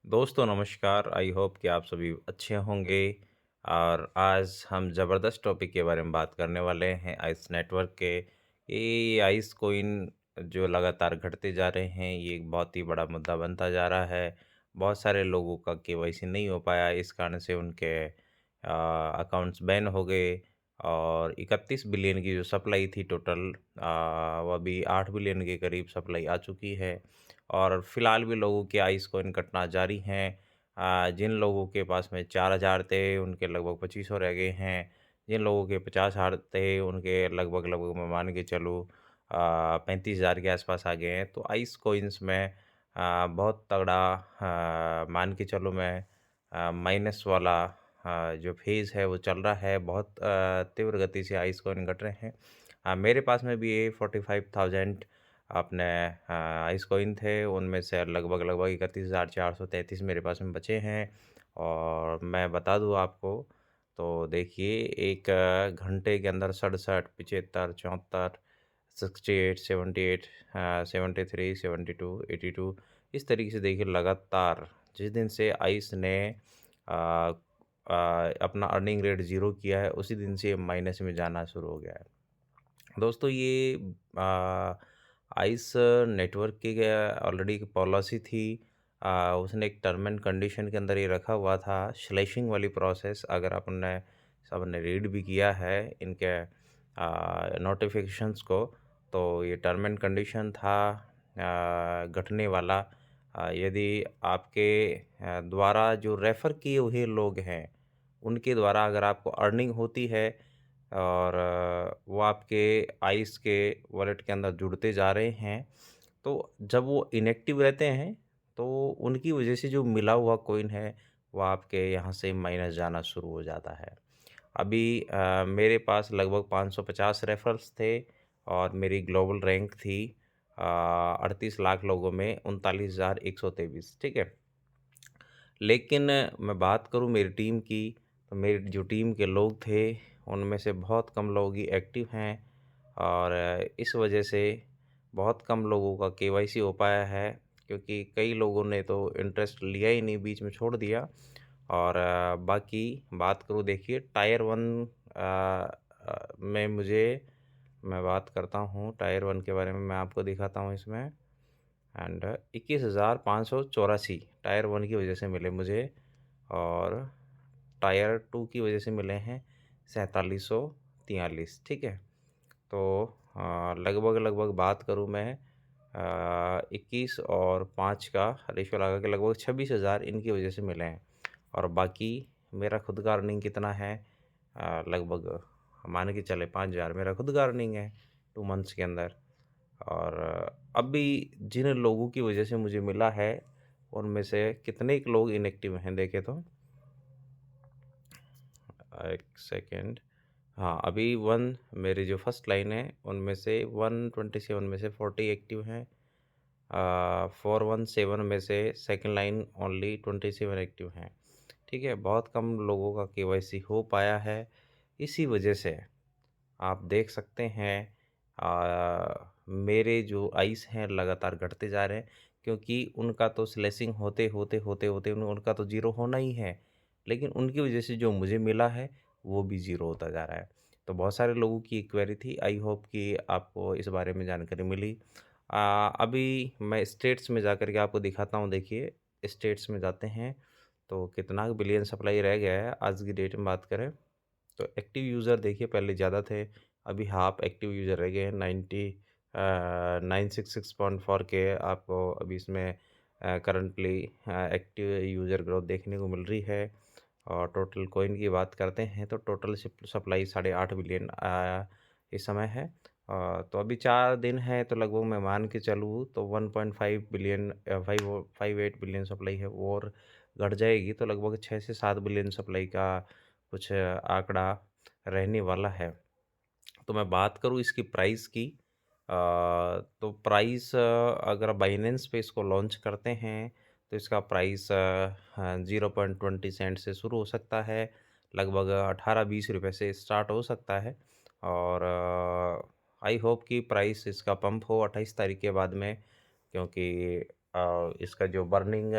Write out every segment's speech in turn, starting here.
दोस्तों नमस्कार। I hope कि आप सभी अच्छे होंगे। और आज हम ज़बरदस्त टॉपिक के बारे में बात करने वाले हैं, आइस नेटवर्क के। ये आइस कोइन जो लगातार घटते जा रहे हैं, ये एक बहुत ही बड़ा मुद्दा बनता जा रहा है। बहुत सारे लोगों का केवाईसी नहीं हो पाया, इस कारण से उनके अकाउंट्स बैन हो गए। और 31 बिलियन की जो सप्लाई थी टोटल, वो अभी 8 बिलियन के करीब सप्लाई आ चुकी है। और फिलहाल भी लोगों के आइस कॉइन कटना जारी हैं। जिन लोगों के पास में 4,000 थे, उनके लगभग 2500 रह गए हैं। जिन लोगों के 50,000 थे, उनके लगभग मैं मान के चलूँ 35,000 के आसपास आ गए हैं। तो आइस कॉइन्स में बहुत तगड़ा मान के चलो मैं माइनस वाला जो फ़ेज़ है वो चल रहा है। बहुत तीव्र गति से आइस कॉइन घट रहे हैं। मेरे पास में भी ये 45,000 अपने आइस कॉइन थे, उनमें से लगभग 31,433 मेरे पास में बचे हैं। और मैं बता दूँ आपको, तो देखिए 1 घंटे के अंदर 67, 75, 74, 68, 78, 73, 72, 82, इस तरीके से देखिए लगातार जिस दिन से आइस ने अ अपना अर्निंग रेट ज़ीरो किया है, उसी दिन से ये माइनस में जाना शुरू हो गया है। दोस्तों ये आइस नेटवर्क की ऑलरेडी एक पॉलिसी थी। उसने एक टर्म एंड कंडीशन के अंदर ये रखा हुआ था, स्लैशिंग वाली प्रोसेस। अगर आपने सबने रीड भी किया है इनके नोटिफिकेशंस को, तो ये टर्म एंड कंडीशन था घटने वाला। यदि आपके द्वारा जो रेफ़र किए हुए लोग हैं, उनके द्वारा अगर आपको अर्निंग होती है और वो आपके आइस के वॉलेट के अंदर जुड़ते जा रहे हैं, तो जब वो इनएक्टिव रहते हैं, तो उनकी वजह से जो मिला हुआ कॉइन है, वो आपके यहाँ से माइनस जाना शुरू हो जाता है। अभी मेरे पास लगभग 550 रेफरल्स थे और मेरी ग्लोबल रैंक थी 38 लाख लोगों में 39,123, ठीक है? लेकिन मैं बात करूँ मेरी टीम की, तो मेरी जो टीम के लोग थे, उनमें से बहुत कम लोग ही एक्टिव हैं। और इस वजह से बहुत कम लोगों का केवाईसी हो पाया है, क्योंकि कई लोगों ने तो इंटरेस्ट लिया ही नहीं, बीच में छोड़ दिया। और बाकी बात करूँ, देखिए टायर 1 में मैं बात करता हूँ टायर 1 के बारे में, मैं आपको दिखाता हूँ इसमें। एंड 21,584 टायर 1 की वजह से मिले मुझे। और टायर 2 की वजह से मिले हैं 4743, ठीक है? तो लगभग बात करूँ मैं 21 और 5 का रेशियो लगा के लगभग 26,000 इनकी वजह से मिले हैं। और बाकी मेरा खुद का अर्निंग कितना है, लगभग मान के चले 5,000 मेरा खुद का अर्निंग है 2 मंथ्स के अंदर। और अभी जिन लोगों की वजह से मुझे मिला है, उनमें से कितने क लोग इनएक्टिव हैं देखें तो। 1 सेकंड। हाँ, अभी 1 मेरी जो फर्स्ट लाइन है, उनमें से 127 में से 40 एक्टिव हैं। 417 में से सेकंड लाइन ओनली 27 एक्टिव हैं। ठीक है? बहुत कम लोगों का केवाईसी हो पाया है। इसी वजह से आप देख सकते हैं मेरे जो आइस हैं लगातार घटते जा रहे हैं, क्योंकि उनका तो स्लैशिंग होते उनका तो ज़ीरो होना ही है। लेकिन उनकी वजह से जो मुझे मिला है, वो भी ज़ीरो होता जा रहा है। तो बहुत सारे लोगों की क्वेरी थी, आई होप कि आपको इस बारे में जानकारी मिली। अभी मैं स्टेट्स में जाकर के आपको दिखाता हूँ, देखिए स्टेट्स में जाते हैं, तो कितना बिलियन सप्लाई रह गया है आज की डेट में बात करें। तो एक्टिव यूज़र देखिए पहले ज़्यादा थे, अभी हाफ एक्टिव यूज़र रह गए हैं। 966.4 के आपको अभी इसमें करंटली एक्टिव यूज़र ग्रोथ देखने को मिल रही है। और टोटल कॉइन की बात करते हैं, तो टोटल सप्लाई 8.5 बिलियन इस समय है। तो अभी 4 दिन है, तो लगभग मैं मान के चलूँ तो 1.5 बिलियन 58 बिलियन सप्लाई है, वो और घट जाएगी तो लगभग 6 से 7 बिलियन सप्लाई का कुछ आंकड़ा रहने वाला है। तो मैं बात करूँ इसकी प्राइस की, तो प्राइस अगर बाइनेंस पे इसको लॉन्च करते हैं, तो इसका प्राइस 0.20 सेंट से शुरू हो सकता है, लगभग 18-20 रुपए से स्टार्ट हो सकता है। और आई होप कि प्राइस इसका पंप हो 28 तारीख के बाद में, क्योंकि इसका जो बर्निंग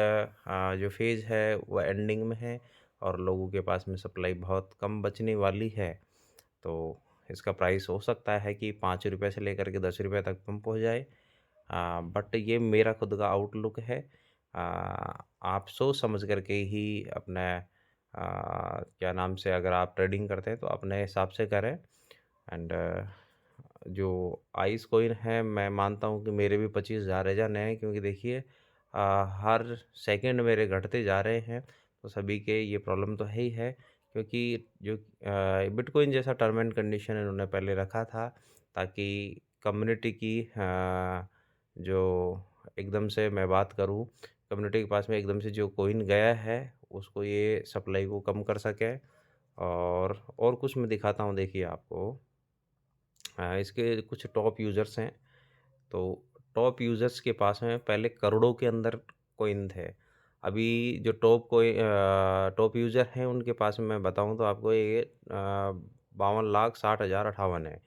जो फ़ेज़ है वो एंडिंग में है और लोगों के पास में सप्लाई बहुत कम बचने वाली है। तो इसका प्राइस हो सकता है कि ₹5 से लेकर के ₹10 तक पंप हो जाए। बट ये मेरा खुद का आउटलुक है। अ, आप सोच समझ कर के ही अपना क्या नाम से अगर आप ट्रेडिंग करते हैं तो अपने हिसाब से करें। एंड जो आइस कॉइन है मैं मानता हूँ कि मेरे भी 25,000 रह जाने हैं क्योंकि देखिए हर सेकंड मेरे घटते जा रहे हैं। तो सभी के ये प्रॉब्लम तो है ही है क्योंकि जो बिटकॉइन जैसा टर्म एंड कंडीशन इन्होंने पहले रखा था ताकि कम्युनिटी की जो एकदम से मैं बात करूँ कम्युनिटी के पास में एकदम से जो कॉइन गया है उसको ये सप्लाई को कम कर सके। और कुछ मैं दिखाता हूँ देखिए आपको। इसके कुछ टॉप यूज़र्स हैं। तो टॉप यूज़र्स के पास में पहले करोड़ों के अंदर कॉइन थे। अभी जो टॉप यूज़र हैं उनके पास में मैं बताऊँ तो आपको ये 52,60,58 है।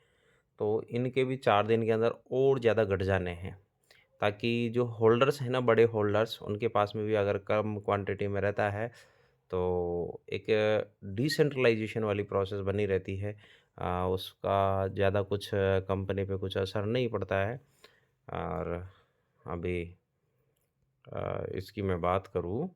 तो इनके भी 4 दिन के अंदर और ज़्यादा घट जाने हैं। ताकि जो होल्डर्स हैं ना बड़े होल्डर्स उनके पास में भी अगर कम क्वांटिटी में रहता है तो एक डिसेंट्रलाइजेशन वाली प्रोसेस बनी रहती है। उसका ज़्यादा कुछ कंपनी पे कुछ असर नहीं पड़ता है। और अभी इसकी मैं बात करूँ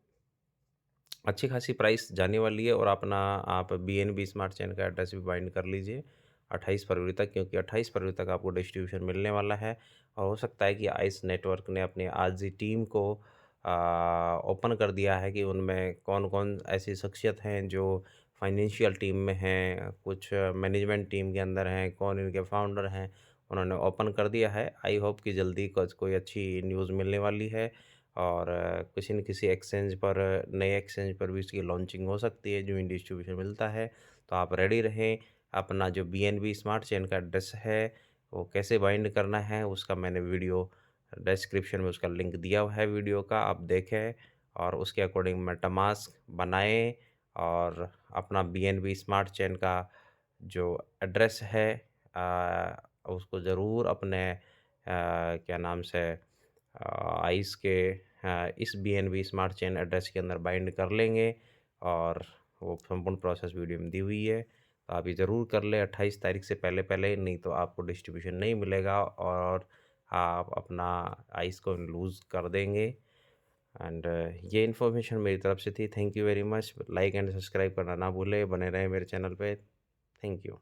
अच्छी खासी प्राइस जाने वाली है और अपना आप बीएनबी स्मार्ट चेन का एड्रेस भी बाइंड कर लीजिए 28 फरवरी तक क्योंकि 28 फरवरी तक आपको डिस्ट्रीब्यूशन मिलने वाला है। और हो सकता है कि आइस नेटवर्क ने अपनी आज की टीम को ओपन कर दिया है कि उनमें कौन कौन ऐसी शख्सियत हैं जो फाइनेंशियल टीम में हैं कुछ मैनेजमेंट टीम के अंदर हैं कौन इनके फाउंडर हैं उन्होंने ओपन कर दिया है। आई होप कि जल्दी कुछ कोई अच्छी न्यूज़ मिलने वाली है और किसी न किसी एक्सचेंज पर नए एक्सचेंज पर भी इसकी लॉन्चिंग हो सकती है जो इन डिस्ट्रीब्यूशन मिलता है। तो आप रेडी रहें। अपना जो बीएनबी स्मार्ट चेन का एड्रेस है वो कैसे बाइंड करना है उसका मैंने वीडियो डिस्क्रिप्शन में उसका लिंक दिया हुआ है वीडियो का आप देखें और उसके अकॉर्डिंग मेटामास्क बनाएं और अपना बीएनबी स्मार्ट चेन का जो एड्रेस है उसको ज़रूर अपने क्या नाम से आइस के इस बीएनबी स्मार्ट चेन एड्रेस के अंदर बाइंड कर लेंगे और वो संपूर्ण प्रोसेस वीडियो में दी हुई है। तो आप ये ज़रूर कर लें 28 तारीख से पहले पहले नहीं तो आपको डिस्ट्रीब्यूशन नहीं मिलेगा और आप अपना आइस को लूज़ कर देंगे। एंड ये इन्फॉर्मेशन मेरी तरफ से थी। Thank you very much. Like and subscribe करना ना भूलें। बने रहें मेरे चैनल पे। Thank you.